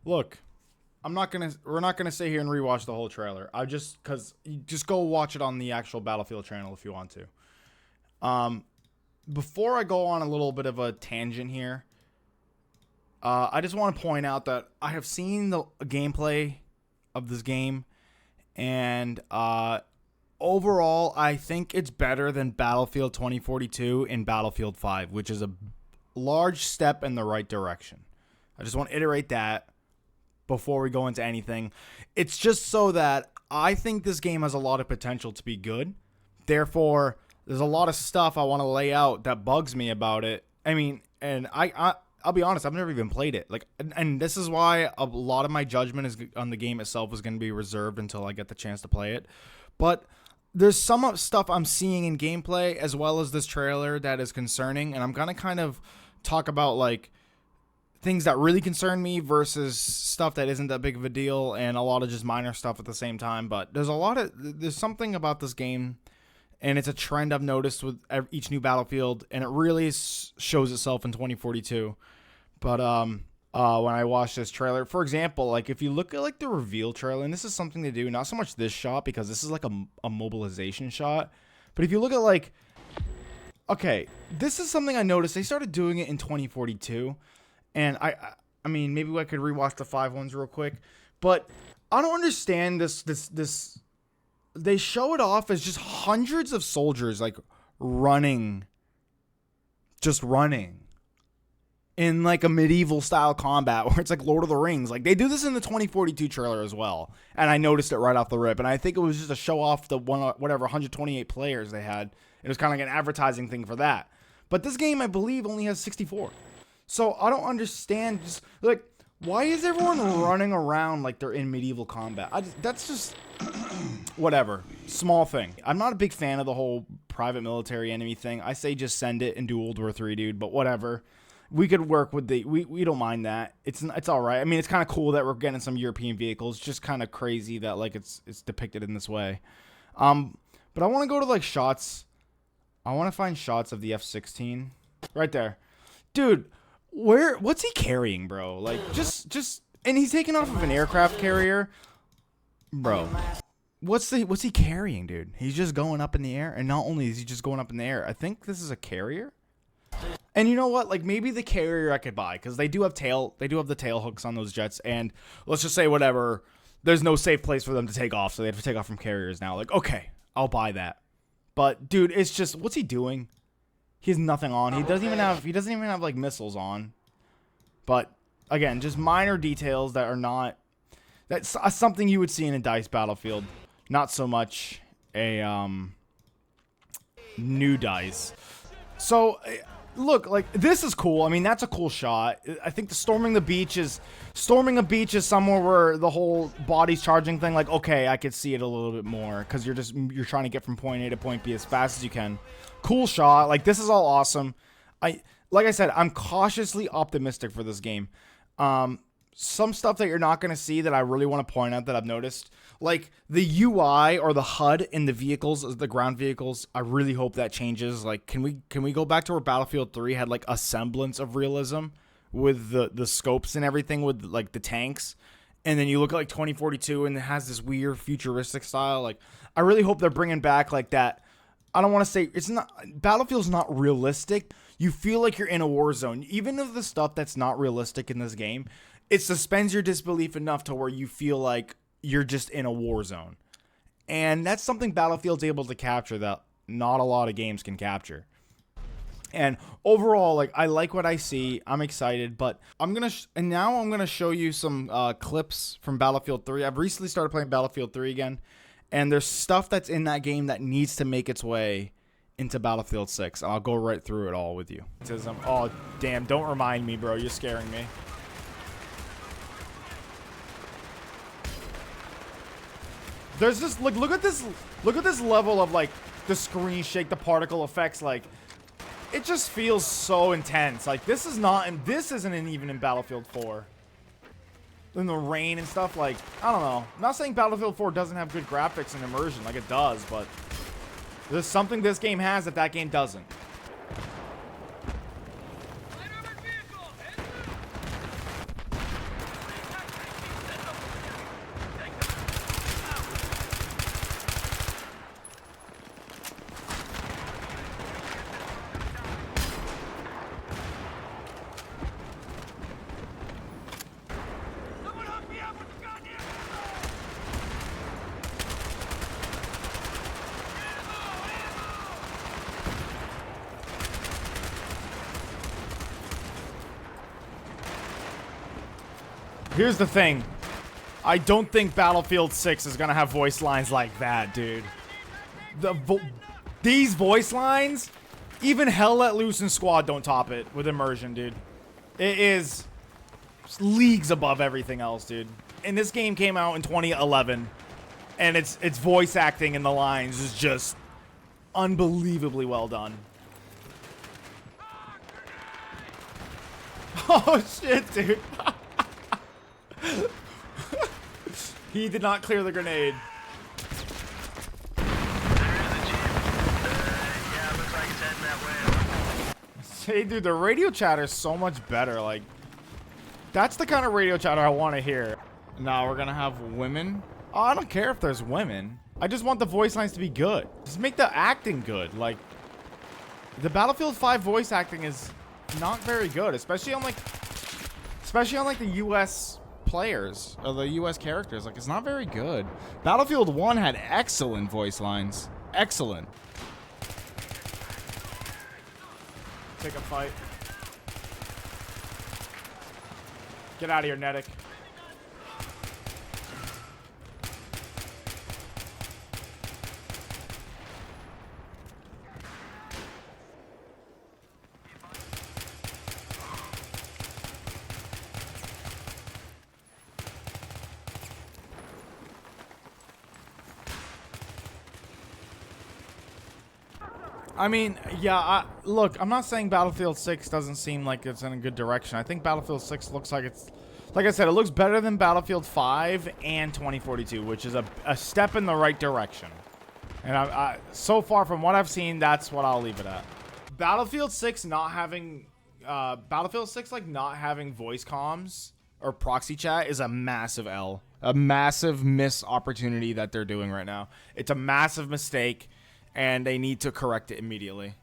Look, we're not gonna sit here and rewatch the whole trailer. Cause you just go watch it on the actual Battlefield channel if you want to. Before I go on a little bit of a tangent here, I just want to point out that I have seen the gameplay of this game, and overall, I think it's better than Battlefield 2042 and Battlefield 5, which is a large step in the right direction. I just want to iterate that before we go into anything. It's just so that I think this game has a lot of potential to be good. Therefore, there's a lot of stuff I want to lay out that bugs me about it. I mean, and I'll be honest, I've never even played it. Like, and this is why a lot of my judgment is on the game itself is going to be reserved until I get the chance to play it. But there's some stuff I'm seeing in gameplay as well as this trailer that is concerning, and I'm going to kind of talk about like things that really concern me versus stuff that isn't that big of a deal, and a lot of just minor stuff at the same time. But there's something about this game, and it's a trend I've noticed with each new Battlefield, and it really shows itself in 2042. But when I watched this trailer, for example, like if you look at like the reveal trailer, and this is something they do, not so much this shot because this is like a mobilization shot, but if you look at like, okay, this is something I noticed. They started doing it in 2042, and I mean, maybe I could rewatch the 5 ones real quick, but I don't understand this. They show it off as just hundreds of soldiers like running in like a medieval style combat where it's like Lord of the Rings. Like they do this in the 2042 trailer as well, and I noticed it right off the rip, and I think it was just to show off the 128 players they had. It was kind of like an advertising thing for that. But this game, I believe, only has 64. So I don't understand, just like, why is everyone running around like they're in medieval combat? That's just whatever. Small thing. I'm not a big fan of the whole private military enemy thing. I say just send it and do World War III, dude, but whatever. We could work with we don't mind that. It's all right. I mean, it's kind of cool that we're getting some European vehicles. Just kind of crazy that like it's depicted in this way. But I want to go to like shots. I want to find shots of the F-16 right there, dude. What's he carrying, bro? Like just and he's taking off of an aircraft carrier, bro. What's he carrying, dude? He's just going up in the air, and not only is he just going up in the air, I think this is a carrier. And you know what? Like maybe the carrier I could buy because they do have the tail hooks on those jets, and let's just say whatever. There's no safe place for them to take off, so they have to take off from carriers now. Like okay, I'll buy that. But dude, it's just what's he doing? He has nothing on. He doesn't even have like missiles on. But again, just minor details that are not that's something you would see in a DICE Battlefield. Not so much a new DICE. So look, like this is cool. I mean, that's a cool shot. I think the storming a beach is somewhere where the whole body's charging thing. Like, okay, I could see it a little bit more because you're trying to get from point A to point B as fast as you can. Cool shot. Like this is all awesome. Like I said, I'm cautiously optimistic for this game. Some stuff that you're not going to see that I really want to point out that I've noticed, like the UI or the HUD in the vehicles, the ground vehicles. I really hope that changes. Like, can we go back to where Battlefield 3 had like a semblance of realism with the scopes and everything with like the tanks, and then you look at like 2042 and it has this weird futuristic style. Like, I really hope they're bringing back like that. I don't want to say Battlefield's not realistic. You feel like you're in a war zone. Even if the stuff that's not realistic in this game, it suspends your disbelief enough to where you feel like you're just in a war zone. And that's something Battlefield's able to capture that not a lot of games can capture. And overall, like I like what I see. I'm excited, but I'm going to show you some clips from Battlefield 3. I've recently started playing Battlefield 3 again. And there's stuff that's in that game that needs to make its way into Battlefield 6. I'll go right through it all with you. Oh, damn. Don't remind me, bro. You're scaring me. There's this, look at this level of like the screen shake, the particle effects. Like, it just feels so intense. Like, this isn't even in Battlefield 4. In the rain and stuff, like, I don't know. I'm not saying Battlefield 4 doesn't have good graphics and immersion, like it does, but there's something this game has that game doesn't. Here's the thing. I don't think Battlefield 6 is gonna have voice lines like that, dude. These voice lines, even Hell Let Loose and Squad don't top it with immersion, dude. It is leagues above everything else, dude. And this game came out in 2011, and its voice acting in the lines is just unbelievably well done. Oh shit, dude. He did not clear the grenade. Hey, dude, the radio chatter is so much better. Like, that's the kind of radio chatter I want to hear. Now we're gonna have women. Oh, I don't care if there's women. I just want the voice lines to be good. Just make the acting good. Like, the Battlefield 5 voice acting is not very good, especially on like the US players or the US characters. Like, it's not very good. Battlefield 1 had excellent voice lines. Excellent. Take a fight. Get out of here, Nedic. I mean, yeah, look, I'm not saying Battlefield 6 doesn't seem like it's in a good direction. I think Battlefield 6 looks like it's, like I said, it looks better than Battlefield 5 and 2042, which is a step in the right direction. And so far from what I've seen, that's what I'll leave it at. Battlefield 6 not having, like not having voice comms or proxy chat is a massive L. A massive missed opportunity that they're doing right now. It's a massive mistake, and they need to correct it immediately.